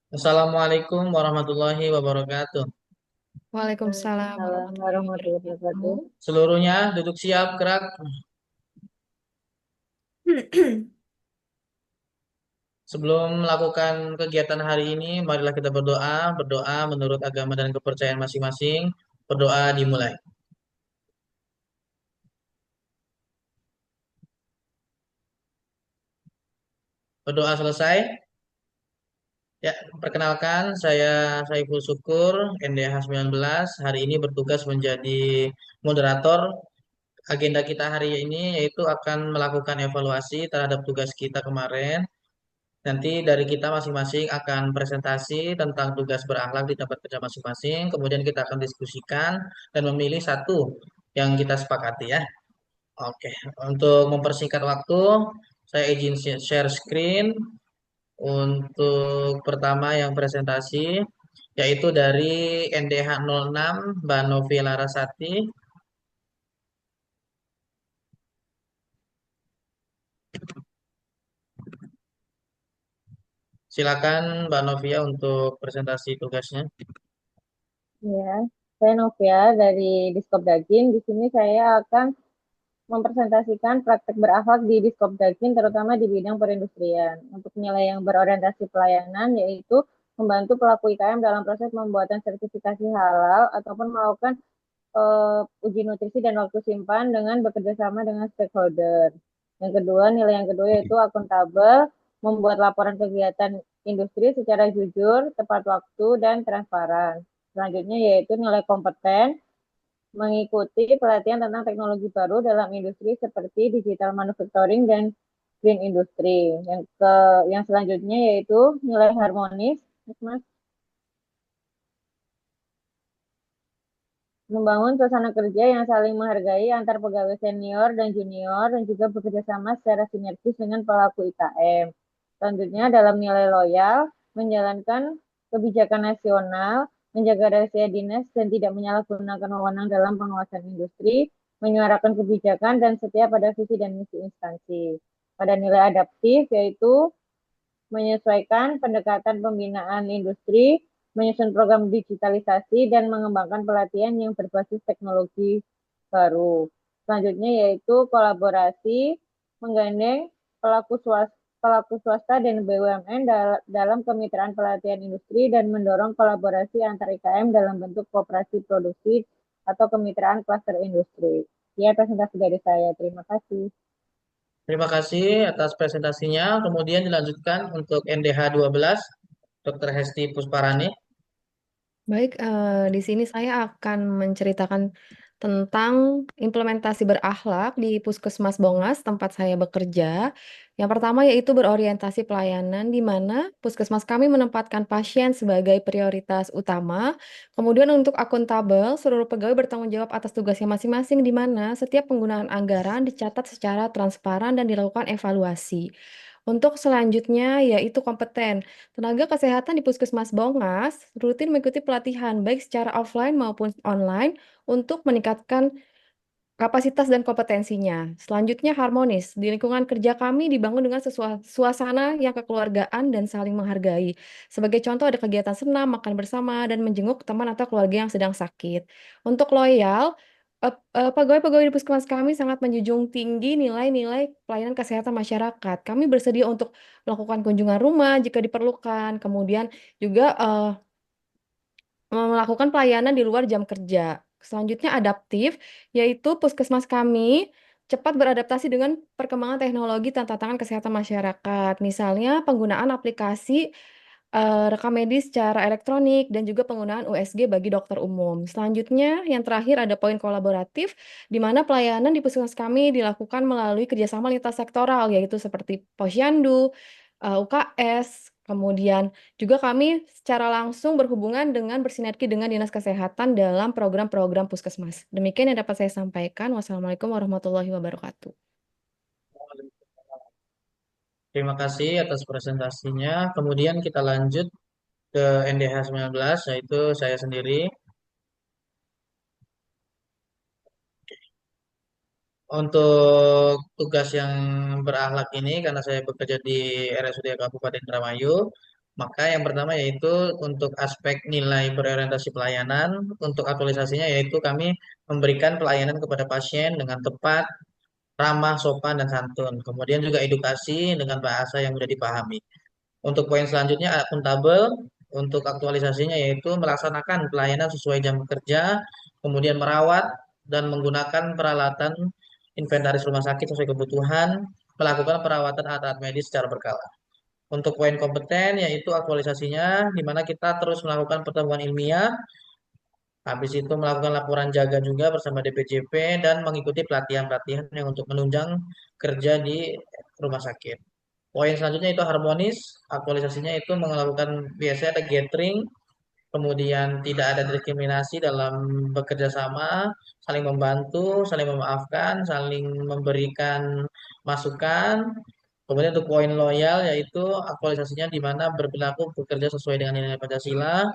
Assalamualaikum warahmatullahi wabarakatuh. Waalaikumsalam Waalaikumsalam warahmatullahi warahmatullahi wabarakatuh. wabarakatuh. Seluruhnya duduk siap, gerak. Sebelum melakukan kegiatan hari ini, marilah kita berdoa. Berdoa menurut agama dan kepercayaan masing-masing. Berdoa dimulai. Berdoa selesai. Ya, perkenalkan saya Saiful Syukur, NDH 19. Hari ini bertugas menjadi moderator. Agenda kita hari ini yaitu akan melakukan evaluasi terhadap tugas kita kemarin. Nanti dari kita masing-masing akan presentasi tentang tugas berakhlak di tempat kerja masing-masing. Kemudian kita akan diskusikan dan memilih satu yang kita sepakati ya. Oke, untuk mempersingkat waktu, saya izin share screen untuk pertama yang presentasi yaitu dari NDH 06 Mbak Novi Larasati. Silakan Mbak Novia untuk presentasi tugasnya. Ya, saya Novia dari Diskop Daging. Di sini saya akan mempresentasikan praktek berakhlak di Diskop Daging, terutama di bidang perindustrian. Untuk nilai yang berorientasi pelayanan, yaitu membantu pelaku IKM dalam proses pembuatan sertifikasi halal ataupun melakukan uji nutrisi dan waktu simpan dengan bekerja sama dengan stakeholder. Yang kedua, nilai yang kedua yaitu akuntabel, membuat laporan kegiatan industri secara jujur, tepat waktu, dan transparan. Selanjutnya yaitu nilai kompeten, mengikuti pelatihan tentang teknologi baru dalam industri seperti digital manufacturing dan green industry. Yang selanjutnya yaitu nilai harmonis, Mas, membangun suasana kerja yang saling menghargai antar pegawai senior dan junior dan juga bekerja sama secara sinergis dengan pelaku IKM. Selanjutnya dalam nilai loyal, menjalankan kebijakan nasional, menjaga rahasia dinas dan tidak menyalahgunakan wewenang dalam pengawasan industri, menyuarakan kebijakan dan setia pada visi dan misi instansi. Pada nilai adaptif yaitu menyesuaikan pendekatan pembinaan industri, menyusun program digitalisasi, dan mengembangkan pelatihan yang berbasis teknologi baru. Selanjutnya yaitu kolaborasi, menggandeng pelaku swasta dan BUMN dalam kemitraan pelatihan industri dan mendorong kolaborasi antar IKM dalam bentuk kooperasi produksi atau kemitraan klaster industri. Ya, presentasi dari saya. Terima kasih. Terima kasih atas presentasinya. Kemudian dilanjutkan untuk NDH 12, Dr. Hesti Pusparani. Baik, di sini saya akan menceritakan tentang implementasi berakhlak di Puskesmas Bongas tempat saya bekerja. Yang pertama yaitu berorientasi pelayanan di mana puskesmas kami menempatkan pasien sebagai prioritas utama. Kemudian untuk akuntabel, seluruh pegawai bertanggung jawab atas tugasnya masing-masing di mana setiap penggunaan anggaran dicatat secara transparan dan dilakukan evaluasi. Untuk selanjutnya yaitu kompeten. Tenaga kesehatan di Puskesmas Bongas rutin mengikuti pelatihan baik secara offline maupun online untuk meningkatkan kapasitas dan kompetensinya. Selanjutnya harmonis. Di lingkungan kerja kami dibangun dengan suasana yang kekeluargaan dan saling menghargai. Sebagai contoh ada kegiatan senam, makan bersama, dan menjenguk teman atau keluarga yang sedang sakit. Untuk loyal, pegawai-pegawai di puskesmas kami sangat menjunjung tinggi nilai-nilai pelayanan kesehatan masyarakat. Kami bersedia untuk melakukan kunjungan rumah jika diperlukan. Kemudian juga melakukan pelayanan di luar jam kerja. Selanjutnya adaptif, yaitu puskesmas kami cepat beradaptasi dengan perkembangan teknologi dan tantangan kesehatan masyarakat. Misalnya penggunaan aplikasi rekam medis secara elektronik dan juga penggunaan USG bagi dokter umum. Selanjutnya, yang terakhir ada poin kolaboratif, di mana pelayanan di puskesmas kami dilakukan melalui kerjasama lintas sektoral, yaitu seperti Posyandu, UKS, kemudian juga kami secara langsung berhubungan dengan bersinergi dengan Dinas Kesehatan dalam program-program puskesmas. Demikian yang dapat saya sampaikan. Wassalamualaikum warahmatullahi wabarakatuh. Terima kasih atas presentasinya. Kemudian kita lanjut ke NDH 19, yaitu saya sendiri. Untuk tugas yang berakhlak ini, karena saya bekerja di RSUD Kabupaten Indramayu, Maka yang pertama yaitu untuk aspek nilai berorientasi pelayanan, untuk aktualisasinya yaitu kami memberikan pelayanan kepada pasien dengan tepat, ramah, sopan, dan santun. Kemudian juga edukasi dengan bahasa yang mudah dipahami. Untuk poin selanjutnya akuntabel, untuk aktualisasinya yaitu melaksanakan pelayanan sesuai jam kerja, kemudian merawat dan menggunakan peralatan inventaris rumah sakit sesuai kebutuhan, melakukan perawatan alat-alat medis secara berkala. Untuk poin kompeten yaitu aktualisasinya di mana kita terus melakukan pertemuan ilmiah, habis itu melakukan laporan jaga juga bersama DPJP dan mengikuti pelatihan-pelatihan yang untuk menunjang kerja di rumah sakit. Poin selanjutnya itu harmonis, aktualisasinya itu melakukan biasanya ada gathering, kemudian tidak ada diskriminasi dalam bekerja sama, saling membantu, saling memaafkan, saling memberikan masukan. Kemudian untuk poin loyal yaitu aktualisasinya di mana berperilaku bekerja sesuai dengan nilai Pancasila,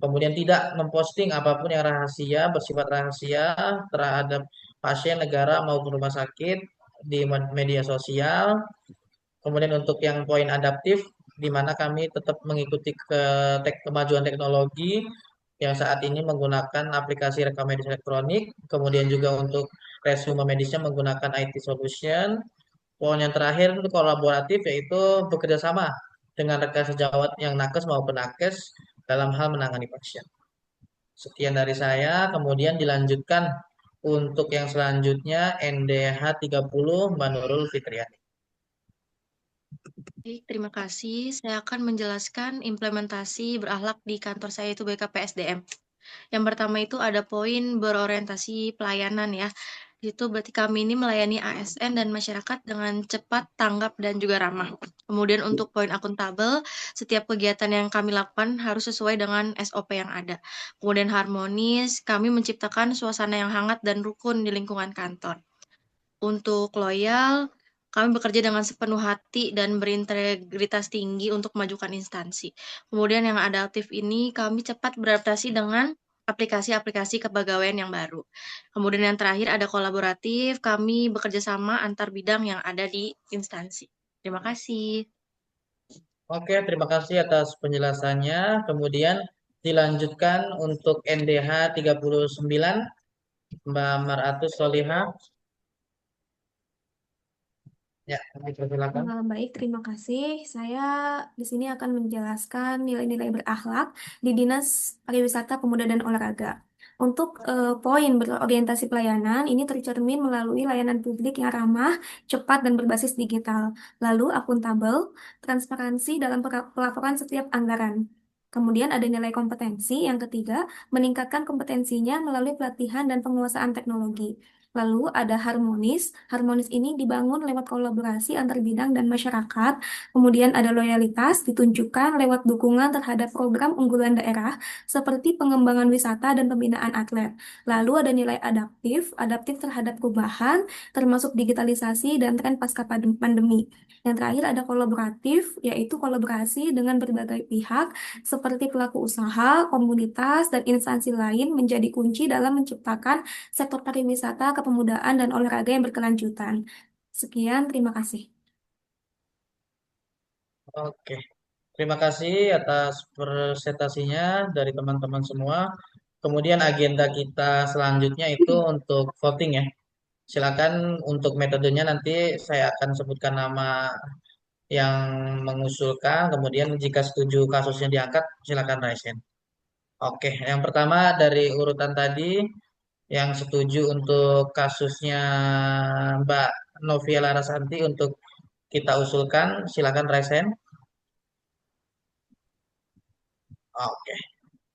kemudian tidak memposting apapun yang rahasia, bersifat rahasia terhadap pasien, negara maupun rumah sakit di media sosial. Kemudian untuk yang poin adaptif, di mana kami tetap mengikuti kemajuan teknologi yang saat ini menggunakan aplikasi rekam medis elektronik, kemudian juga untuk resume medisnya menggunakan IT solution. Poin yang terakhir itu kolaboratif, yaitu bekerja sama dengan rekan sejawat yang nakes maupun nakes dalam hal menangani pasien. Sekian dari saya, kemudian dilanjutkan untuk yang selanjutnya NDH 30 Mbak Nurul Fitriani. Baik, terima kasih. Saya akan menjelaskan implementasi berakhlak di kantor saya itu BKPSDM. Yang pertama itu ada poin berorientasi pelayanan ya. Itu berarti kami ini melayani ASN dan masyarakat dengan cepat, tanggap, dan juga ramah. Kemudian untuk poin akuntabel, setiap kegiatan yang kami lakukan harus sesuai dengan SOP yang ada. Kemudian harmonis, kami menciptakan suasana yang hangat dan rukun di lingkungan kantor. Untuk loyal, kami bekerja dengan sepenuh hati dan berintegritas tinggi untuk memajukan instansi. Kemudian yang adaptif ini, kami cepat beradaptasi dengan aplikasi-aplikasi kepegawaian yang baru. Kemudian yang terakhir ada kolaboratif, kami bekerja sama antar bidang yang ada di instansi. Terima kasih. Oke, terima kasih atas penjelasannya. Kemudian dilanjutkan untuk NDH 39 Mbak Maratus Solihah. Ya, silakan. Baik, terima kasih. Saya di sini akan menjelaskan nilai-nilai berakhlak di Dinas Pariwisata, Pemuda dan Olahraga. Untuk poin berorientasi pelayanan, ini tercermin melalui layanan publik yang ramah, cepat, dan berbasis digital. Lalu akuntabel, transparansi dalam pelaporan setiap anggaran. Kemudian ada nilai kompetensi. Yang ketiga, meningkatkan kompetensinya melalui pelatihan dan penguasaan teknologi. Lalu ada harmonis. Harmonis ini dibangun lewat kolaborasi antar bidang dan masyarakat. Kemudian ada loyalitas ditunjukkan lewat dukungan terhadap program unggulan daerah seperti pengembangan wisata dan pembinaan atlet. Lalu ada nilai adaptif, adaptif terhadap perubahan termasuk digitalisasi dan tren pasca pandemi. Yang terakhir ada kolaboratif, yaitu kolaborasi dengan berbagai pihak seperti pelaku usaha, komunitas, dan instansi lain menjadi kunci dalam menciptakan sektor pariwisata, kepemudaan, dan olahraga yang berkelanjutan. Sekian, terima kasih. Oke, terima kasih atas presentasinya dari teman-teman semua. Kemudian agenda kita selanjutnya itu untuk voting ya. Silakan untuk metodenya nanti saya akan sebutkan nama yang mengusulkan. Kemudian jika setuju kasusnya diangkat, silakan raise hand. Oke, yang pertama dari urutan tadi yang setuju untuk kasusnya Mbak Novia Larasanti untuk kita usulkan, silakan raise hand. Oke,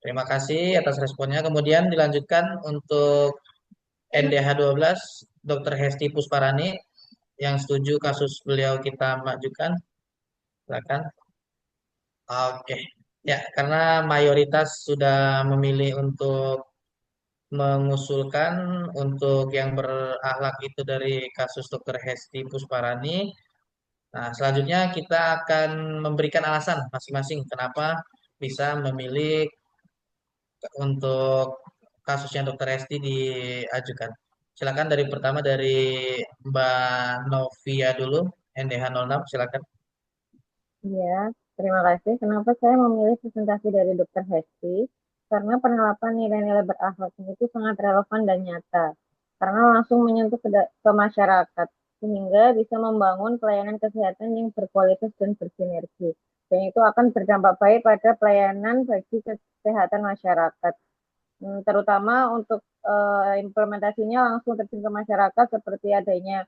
terima kasih atas responnya. Kemudian dilanjutkan untuk NDH 12, Dr. Hesti Pusparani yang setuju kasus beliau kita majukan. Silakan. Oke. Ya, karena mayoritas sudah memilih untuk mengusulkan untuk yang berakhlak itu dari kasus Dr. Hesti Pusparani. Nah, selanjutnya kita akan memberikan alasan masing-masing kenapa bisa memilih untuk kasusnya Dr. Hesti diajukan. Silakan dari pertama dari Mbak Novia dulu, NDH 06, silakan. Ya, Terima kasih. Kenapa saya memilih presentasi dari Dr. Hesti? Karena penerapan nilai-nilai berakhlaknya itu sangat relevan dan nyata. Karena langsung menyentuh ke masyarakat. Sehingga bisa membangun pelayanan kesehatan yang berkualitas dan bersinergi. Dan itu akan berdampak baik pada pelayanan bagi kesehatan masyarakat. Terutama untuk implementasinya langsung terjun ke masyarakat seperti adanya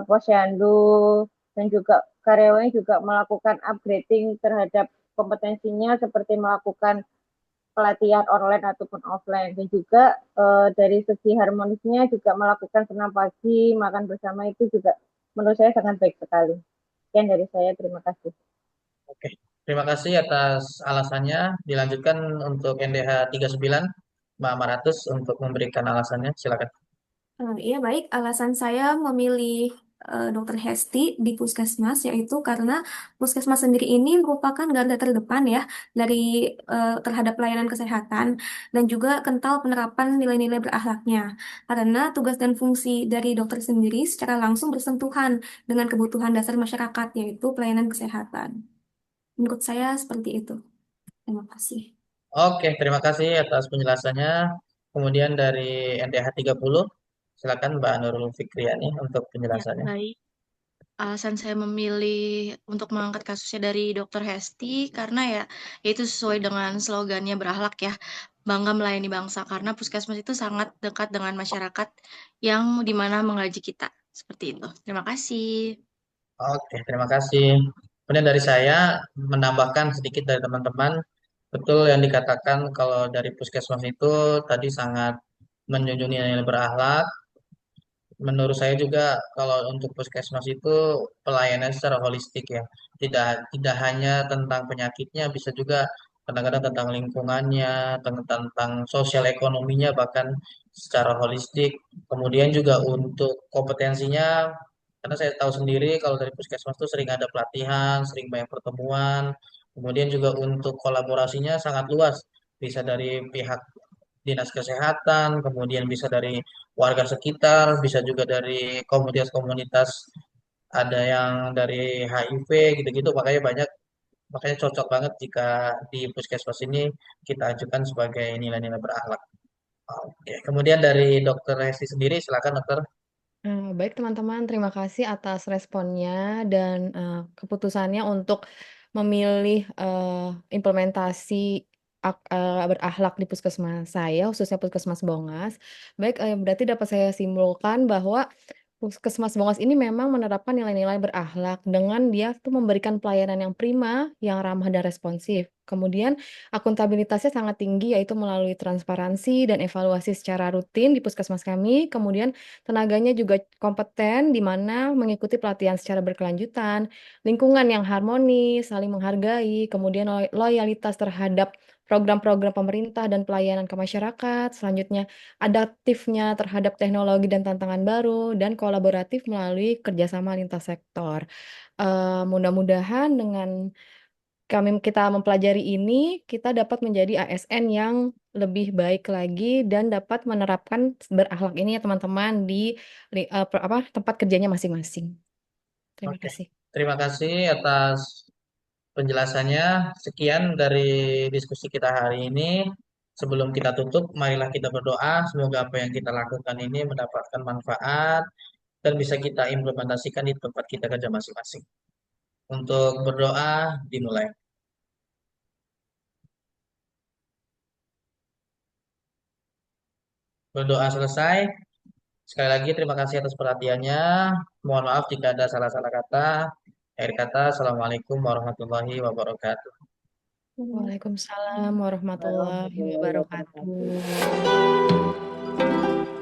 posyandu dan juga karyawannya juga melakukan upgrading terhadap kompetensinya seperti melakukan pelatihan online ataupun offline dan juga dari segi harmonisnya juga melakukan senam pagi, makan bersama itu juga menurut saya sangat baik sekali. Sekian dari saya, terima kasih. Oke, terima kasih atas alasannya. Dilanjutkan untuk NDH 39, Mbak Maratus untuk memberikan alasannya. Silakan. Iya baik, alasan saya memilih Dr. Hesti di Puskesmas yaitu karena Puskesmas sendiri ini merupakan garda terdepan ya dari terhadap pelayanan kesehatan dan juga kental penerapan nilai-nilai berakhlaknya. Karena tugas dan fungsi dari dokter sendiri secara langsung bersentuhan dengan kebutuhan dasar masyarakat yaitu pelayanan kesehatan. Menurut saya seperti itu. Terima kasih. Oke, terima kasih atas penjelasannya. Kemudian dari NDH 30, silakan Mbak Nurul Fikriani untuk Ya, penjelasannya. baik. Alasan saya memilih untuk mengangkat kasusnya dari Dr. Hesti karena ya itu sesuai dengan slogannya berakhlak ya, bangga melayani bangsa karena puskesmas itu sangat dekat dengan masyarakat yang dimana menggaji kita. Seperti itu. Terima kasih. Oke, terima kasih. Kemudian dari saya menambahkan sedikit dari teman-teman, betul yang dikatakan kalau dari puskesmas itu tadi sangat menjunjung nilai berakhlak. Menurut saya juga kalau untuk puskesmas itu pelayanan secara holistik ya. Tidak hanya tentang penyakitnya, bisa juga kadang-kadang tentang lingkungannya, tentang sosial ekonominya bahkan secara holistik. Kemudian juga untuk kompetensinya, karena saya tahu sendiri kalau dari puskesmas itu sering ada pelatihan, sering banyak pertemuan. Kemudian juga untuk kolaborasinya sangat luas. Bisa dari pihak dinas kesehatan, kemudian bisa dari warga sekitar, bisa juga dari komunitas-komunitas ada yang dari HIV gitu-gitu, makanya cocok banget jika di puskesmas ini kita ajukan sebagai nilai-nilai berakhlak. Oke, kemudian dari Dokter Hesti sendiri, silakan Dokter. Baik teman-teman, terima kasih atas responnya dan, keputusannya untuk memilih, implementasi berakhlak di puskesmas saya, khususnya Puskesmas Bongas. Baik, berarti dapat saya simpulkan bahwa Puskesmas Bongas ini memang menerapkan nilai-nilai berakhlak dengan dia tuh memberikan pelayanan yang prima, yang ramah dan responsif. Kemudian akuntabilitasnya sangat tinggi yaitu melalui transparansi dan evaluasi secara rutin di puskesmas kami. Kemudian tenaganya juga kompeten di mana mengikuti pelatihan secara berkelanjutan, lingkungan yang harmonis, saling menghargai, kemudian loyalitas terhadap program-program pemerintah dan pelayanan ke masyarakat. Selanjutnya, adaptifnya terhadap teknologi dan tantangan baru, dan kolaboratif melalui kerjasama lintas sektor. Mudah-mudahan dengan kita mempelajari ini, kita dapat menjadi ASN yang lebih baik lagi dan dapat menerapkan berakhlak ini ya teman-teman di tempat kerjanya masing-masing. Terima Oke, kasih. terima kasih atas penjelasannya. Sekian dari diskusi kita hari ini. Sebelum kita tutup, marilah kita berdoa. Semoga apa yang kita lakukan ini mendapatkan manfaat dan bisa kita implementasikan di tempat kita kerja masing-masing. Untuk berdoa, dimulai. Berdoa selesai. Sekali lagi terima kasih atas perhatiannya. Mohon maaf jika ada salah-salah kata. Akhir kata, Assalamualaikum warahmatullahi wabarakatuh. Waalaikumsalam warahmatullahi Warahmatullahi wabarakatuh. wabarakatuh.